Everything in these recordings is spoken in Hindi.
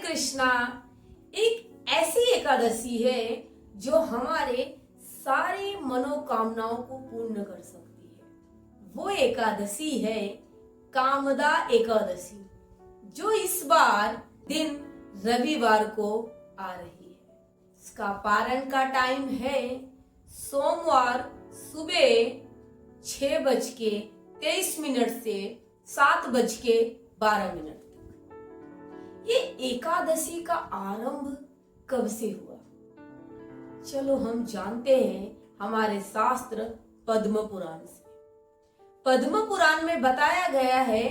कृष्णा एक ऐसी एकादशी है जो हमारे सारी मनोकामनाओं को पूर्ण कर सकती है। वो एकादशी है कामदा एकादशी, जो इस बार दिन रविवार को आ रही है। इसका पारण का टाइम है सोमवार सुबह 6:23 से 7:12 तक। ये एकादशी का आरंभ कब से हुआ? चलो हम जानते हैं हमारे शास्त्र पद्म पुराण से। पद्म पुराण में बताया गया है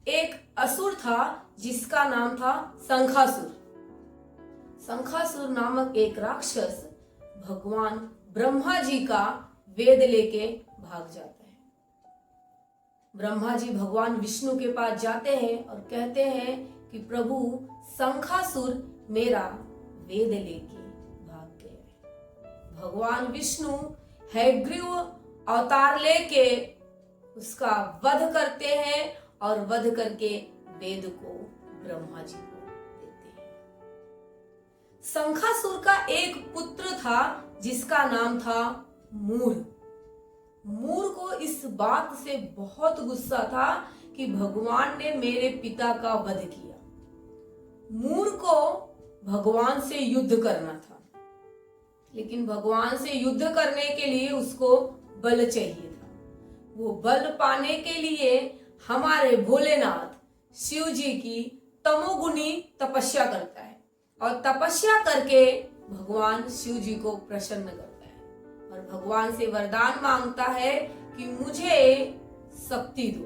एक असुर था जिसका नाम था शंखासुर। शंखासुर नामक एक राक्षस भगवान ब्रह्मा जी का वेद लेके भाग जाता है। ब्रह्मा जी भगवान विष्णु के पास जाते हैं और कहते हैं कि प्रभु शंखासुर मेरा वेद लेके भाग गया है। भगवान विष्णु हैग्रीव अवतार लेके उसका वध करते हैं और वध करके वेद को ब्रह्मा जी को देते हैं। शंखासुर का एक पुत्र था जिसका नाम था मूर। मूर को इस बात से बहुत गुस्सा था कि भगवान ने मेरे पिता का वध किया। मूर को भगवान से युद्ध करना था, लेकिन भगवान से युद्ध करने के लिए उसको बल चाहिए था। वो बल पाने के लिए हमारे भोलेनाथ शिव जी की तमोगुनी तपस्या करता है और तपस्या करके भगवान शिव जी को प्रसन्न करता है और भगवान से वरदान मांगता है कि मुझे शक्ति दो।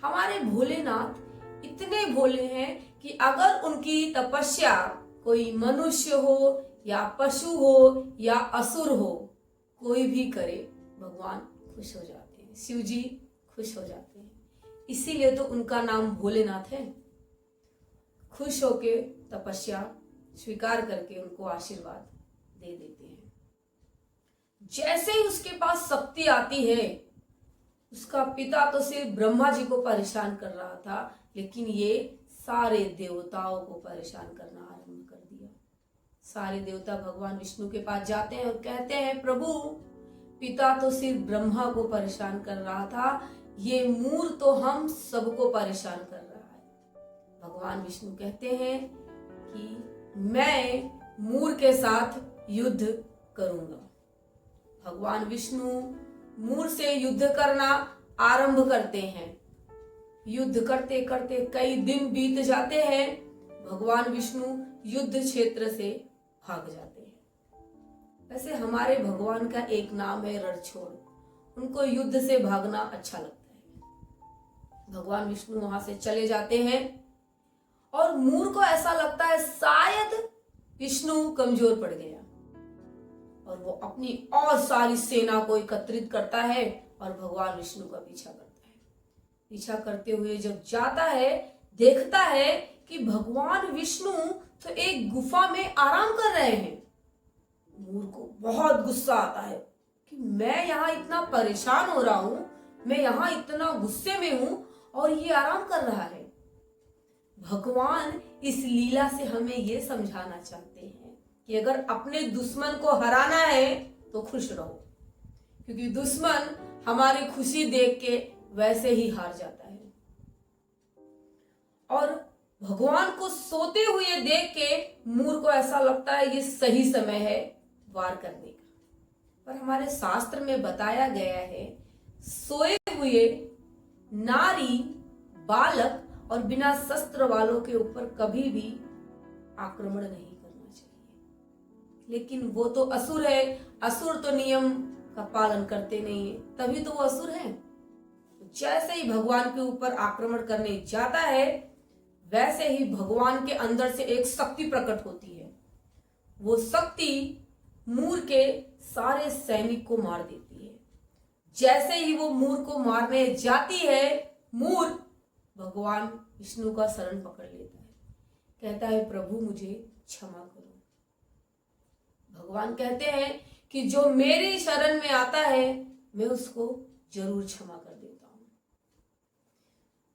हमारे भोलेनाथ इतने भोले हैं कि अगर उनकी तपस्या कोई मनुष्य हो या पशु हो या असुर हो, कोई भी करे, भगवान खुश हो जाते हैं, शिव जी खुश हो जाते हैं। इसीलिए तो उनका नाम भोलेनाथ है। खुश होके तपस्या स्वीकार करके उनको आशीर्वाद दे देते हैं। जैसे ही उसके पास शक्ति आती है, उसका पिता तो सिर्फ ब्रह्मा जी को परेशान कर रहा था, लेकिन ये सारे देवताओं को परेशान करना आरंभ कर दिया। सारे देवता भगवान विष्णु के पास जाते हैं और कहते हैं प्रभु, पिता तो सिर्फ ब्रह्मा को परेशान कर रहा था, ये मूर तो हम सबको परेशान कर रहा है। भगवान विष्णु कहते हैं कि मैं मूर के साथ युद्ध करूंगा। भगवान विष्णु मूर से युद्ध करना आरंभ करते हैं। युद्ध करते करते कई दिन बीत जाते हैं। भगवान विष्णु युद्ध क्षेत्र से भाग जाते हैं। वैसे हमारे भगवान का एक नाम है रणछोड़। उनको युद्ध से भागना अच्छा लगता है। भगवान विष्णु वहां से चले जाते हैं और मूर को ऐसा लगता है शायद विष्णु कमजोर पड़ गया, और वो अपनी और सारी सेना को एकत्रित करता है और भगवान विष्णु का पीछा करता है। पीछा करते हुए जब जाता है, देखता है कि भगवान विष्णु तो एक गुफा में आराम कर रहे हैं। मूर को बहुत गुस्सा आता है कि मैं यहाँ इतना परेशान हो रहा हूं, मैं यहाँ इतना गुस्से में हूं और ये आराम कर रहा है। भगवान इस लीला से हमें ये समझाना चाहते हैं कि अगर अपने दुश्मन को हराना है तो खुश रहो, क्योंकि दुश्मन हमारी खुशी देख के वैसे ही हार जाता है। और भगवान को सोते हुए देख के मूर को ऐसा लगता है ये सही समय है वार करने का। पर हमारे शास्त्र में बताया गया है सोए हुए नारी, बालक और बिना शस्त्र वालों के ऊपर कभी भी आक्रमण नहीं करना चाहिए। लेकिन वो तो असुर है, असुर तो नियम का पालन करते नहीं है, तभी तो वो असुर है। जैसे ही भगवान के ऊपर आक्रमण करने जाता है, वैसे ही भगवान के अंदर से एक शक्ति प्रकट होती है। वो शक्ति मूर के सारे सैनिक को मार देती है। जैसे ही वो मूर को मारने जाती है, मूर भगवान विष्णु का शरण पकड़ लेता है, कहता है प्रभु मुझे क्षमा करो। भगवान कहते हैं कि जो मेरी शरण में आता है मैं उसको जरूर क्षमा कर देता हूं।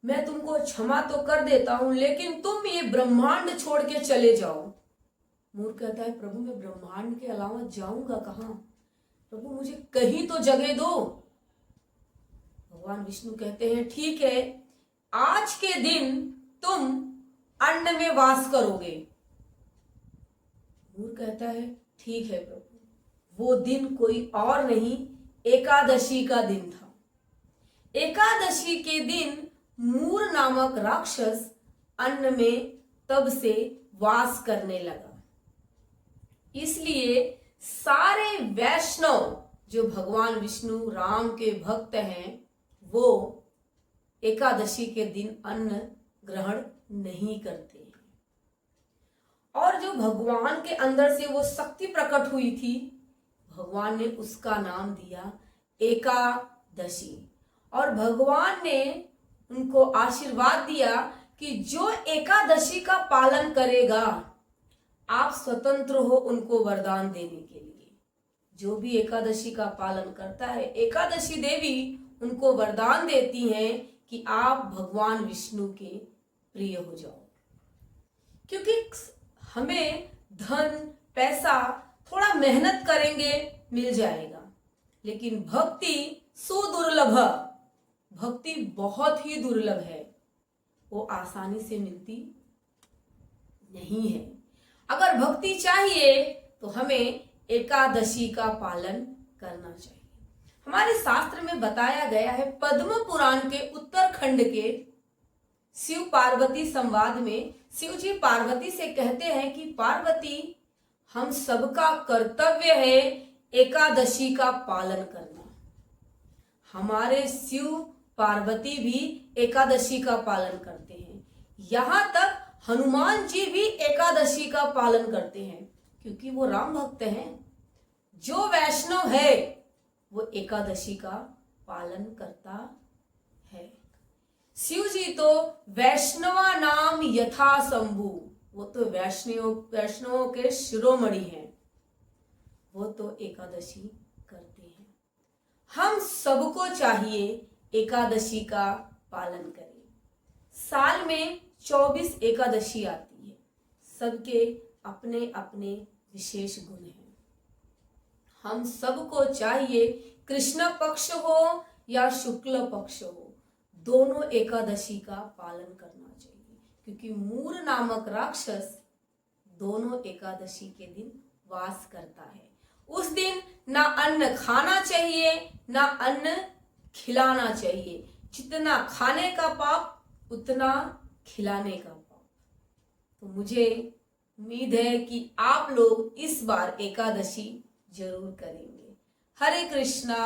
मैं तुमको क्षमा तो कर देता हूं, लेकिन तुम ये ब्रह्मांड छोड़ के चले जाओ। मूर्ख कहता है, प्रभु मैं ब्रह्मांड के अलावा जाऊंगा कहां? प्रभु मुझे कहीं तो जगह दो। भगवान विष्णु कहते हैं, ठीक है, आज के दिन तुम अन्न में वास करोगे। मूर्ख कहता है, ठीक है प्रभु। वो दिन कोई और नहीं, एकादशी का दिन था। एकादशी के दिन मूर नामक राक्षस अन्न में तब से वास करने लगा। इसलिए सारे वैष्णव जो भगवान विष्णु राम के भक्त हैं, वो एकादशी के दिन अन्न ग्रहण नहीं करते हैं। और जो भगवान के अंदर से वो शक्ति प्रकट हुई थी, भगवान ने उसका नाम दिया एकादशी। और भगवान ने उनको आशीर्वाद दिया कि जो एकादशी का पालन करेगा, आप स्वतंत्र हो उनको वरदान देने के लिए। जो भी एकादशी का पालन करता है, एकादशी देवी उनको वरदान देती हैं कि आप भगवान विष्णु के प्रिय हो जाओ। क्योंकि हमें धन पैसा थोड़ा मेहनत करेंगे मिल जाएगा, लेकिन भक्ति सुदुर्लभ, भक्ति बहुत ही दुर्लभ है, वो आसानी से मिलती नहीं है। अगर भक्ति चाहिए तो हमें एकादशी का पालन करना चाहिए। हमारे शास्त्र में बताया गया है, पद्म पुराण के उत्तरखंड के शिव पार्वती संवाद में शिव जी पार्वती से कहते हैं कि पार्वती, हम सबका कर्तव्य है एकादशी का पालन करना। हमारे शिव पार्वती भी एकादशी का पालन करते हैं, यहां तक हनुमान जी भी एकादशी का पालन करते हैं, क्योंकि वो राम भक्त हैं। जो वैष्णव है वो एकादशी का पालन करता है। शिव जी तो वैष्णवा नाम यथा शंभु, वो तो वैष्णवों के शिरोमणि हैं, वो तो एकादशी करते हैं। हम सबको चाहिए एकादशी का पालन करें। साल में 24 एकादशी आती है, सबके अपने अपने विशेष गुण हैं। हम सबको चाहिए, कृष्ण पक्ष हो या शुक्ल पक्ष हो, दोनों एकादशी का पालन करना चाहिए, क्योंकि मूर नामक राक्षस दोनों एकादशी के दिन वास करता है। उस दिन ना अन्न खाना चाहिए ना अन्न खिलाना चाहिए। जितना खाने का पाप उतना खिलाने का पाप। तो मुझे उम्मीद है कि आप लोग इस बार एकादशी जरूर करेंगे। हरे कृष्णा।